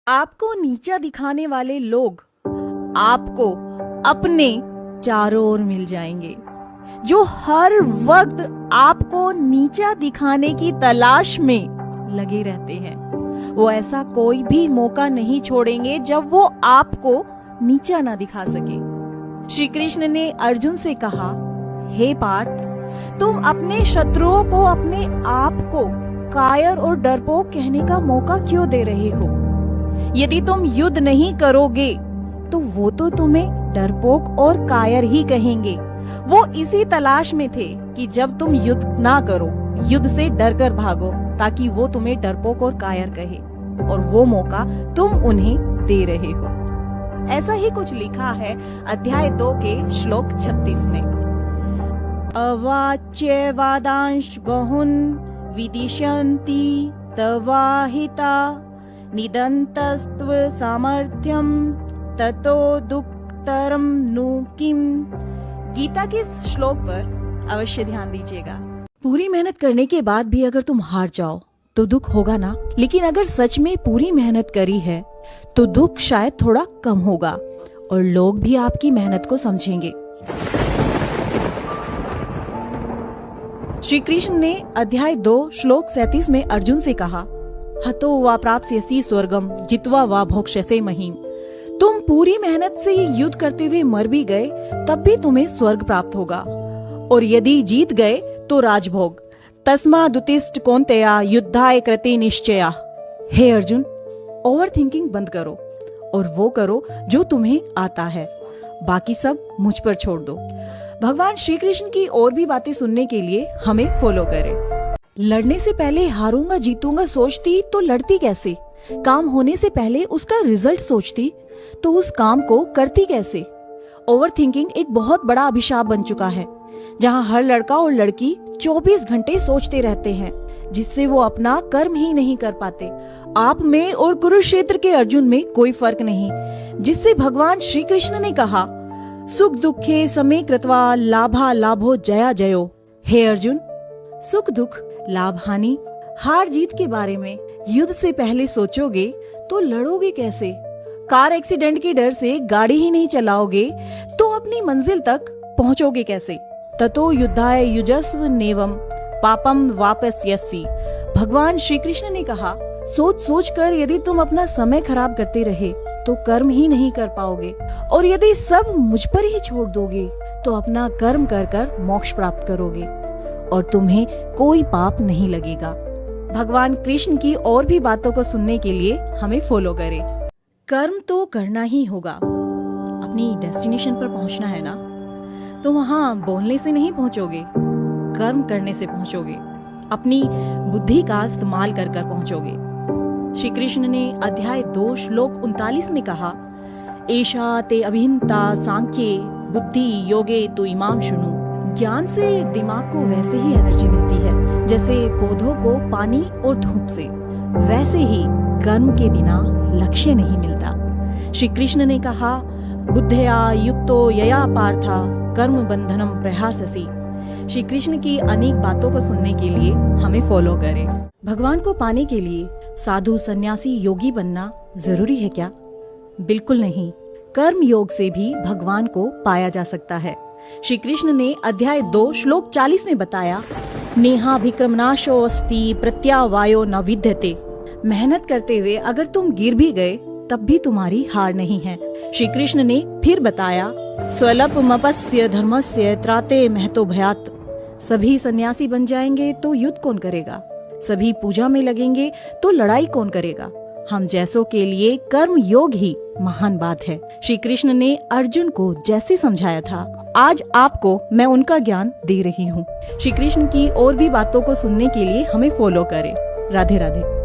आपको नीचा दिखाने वाले लोग आपको अपने चारों ओर मिल जाएंगे। जो हर वक्त आपको नीचा दिखाने की तलाश में लगे रहते हैं, वो ऐसा कोई भी मौका नहीं छोड़ेंगे जब वो आपको नीचा ना दिखा सके। श्री कृष्ण ने अर्जुन से कहा, हे पार्थ, तुम अपने शत्रुओं को अपने आप को कायर और डरपोक कहने का मौका क्यों दे रहे हो? यदि तुम युद्ध नहीं करोगे तो वो तो तुम्हें डरपोक और कायर ही कहेंगे। वो इसी तलाश में थे कि जब तुम युद्ध ना करो, युद्ध से डर कर भागो, ताकि वो तुम्हें डरपोक और कायर कहे, और वो मौका तुम उन्हें दे रहे हो। ऐसा ही कुछ लिखा है अध्याय 2 के श्लोक 36 में। अवाच्य वादांश बहुन विदिशन्ति तवाहिता निदन्तस्त्व सामर्थ्यम ततो दुःखतरम नु किम। गीता के इस श्लोक पर अवश्य ध्यान दीजिएगा। पूरी मेहनत करने के बाद भी अगर तुम हार जाओ तो दुख होगा ना, लेकिन अगर सच में पूरी मेहनत करी है तो दुख शायद थोड़ा कम होगा और लोग भी आपकी मेहनत को समझेंगे। श्री कृष्ण ने अध्याय 2 श्लोक 37 में अर्जुन से कहा, हतो वा प्राप्स्यसि स्वर्गम जित्वा वा भोक्ष्यसे महीम। तुम पूरी मेहनत से युद्ध करते हुए मर भी गए तब भी तुम्हें स्वर्ग प्राप्त होगा, और यदि जीत गए तो राजभोग। तस्मादुत्तिष्ठ कौन्तेय युद्धाय कृते निश्चया। हे अर्जुन, ओवर थिंकिंग बंद करो और वो करो जो तुम्हें आता है, बाकी सब मुझ पर छोड़ दो। भगवान श्री कृष्ण की और भी बातें सुनने के लिए हमें फॉलो करें। लड़ने से पहले हारूंगा जीतूंगा सोचती तो लड़ती कैसे? काम होने से पहले उसका रिजल्ट सोचती तो उस काम को करती कैसे? ओवर थिंकिंग एक बहुत बड़ा अभिशाप बन चुका है, जहाँ हर लड़का और लड़की 24 घंटे सोचते रहते हैं, जिससे वो अपना कर्म ही नहीं कर पाते। आप में और कुरुक्षेत्र के अर्जुन में कोई फर्क नहीं, जिससे भगवान श्री कृष्ण ने कहा, सुख दुखे समे कृत्वा लाभा लाभो जया जयो। हे अर्जुन, सुख दुख लाभ हानि हार जीत के बारे में युद्ध से पहले सोचोगे तो लड़ोगे कैसे? कार एक्सीडेंट के डर से गाड़ी ही नहीं चलाओगे तो अपनी मंजिल तक पहुंचोगे कैसे? ततो युद्धाय युजस्व नेवम पापम वापस्यसि। भगवान श्री कृष्ण ने कहा, सोच सोच कर यदि तुम अपना समय खराब करते रहे तो कर्म ही नहीं कर पाओगे, और यदि सब मुझ पर ही छोड़ दोगे तो अपना कर्म कर कर मोक्ष प्राप्त करोगे और तुम्हें कोई पाप नहीं लगेगा। भगवान कृष्ण की और भी बातों को सुनने के लिए हमें फॉलो करें। कर्म तो करना ही होगा, अपनी डेस्टिनेशन पर पहुंचना है ना, तो वहां बोलने से नहीं पहुंचोगे, कर्म करने से पहुंचोगे, अपनी बुद्धि का इस्तेमाल कर कर पहुंचोगे। श्री कृष्ण ने अध्याय 2 श्लोक 39 में कहा, एषा ते अभिहिता सांख्ये बुद्धि योगे तु इमाम शृणु। ज्ञान से दिमाग को वैसे ही एनर्जी मिलती है जैसे पौधों को पानी और धूप से, वैसे ही कर्म के बिना लक्ष्य नहीं मिलता। श्री कृष्ण ने कहा, बुद्धया युक्तो यया पार्था कर्म बंधनम प्रहाससि। श्री कृष्ण की अनेक बातों को सुनने के लिए हमें फॉलो करें। भगवान को पाने के लिए साधु सन्यासी योगी बनना जरूरी है क्या? बिल्कुल नहीं। कर्म योग से भी भगवान को पाया जा सकता है। श्री कृष्ण ने अध्याय 2 श्लोक 40 में बताया, नेहाभिक्रमनाशो अस्ति प्रत्यावायो न विद्यते। मेहनत करते हुए अगर तुम गिर भी गए तब भी तुम्हारी हार नहीं है। श्री कृष्ण ने फिर बताया, स्वल्पमपस्य धर्मस्य त्राते महतो भयात्। सभी सन्यासी बन जाएंगे तो युद्ध कौन करेगा? सभी पूजा में लगेंगे तो लड़ाई कौन करेगा? हम जैसों के लिए कर्म योग ही महान बात है। श्री कृष्ण ने अर्जुन को जैसे समझाया था, आज आपको मैं उनका ज्ञान दे रही हूँ। श्री कृष्ण की और भी बातों को सुनने के लिए हमें फॉलो करें। राधे राधे।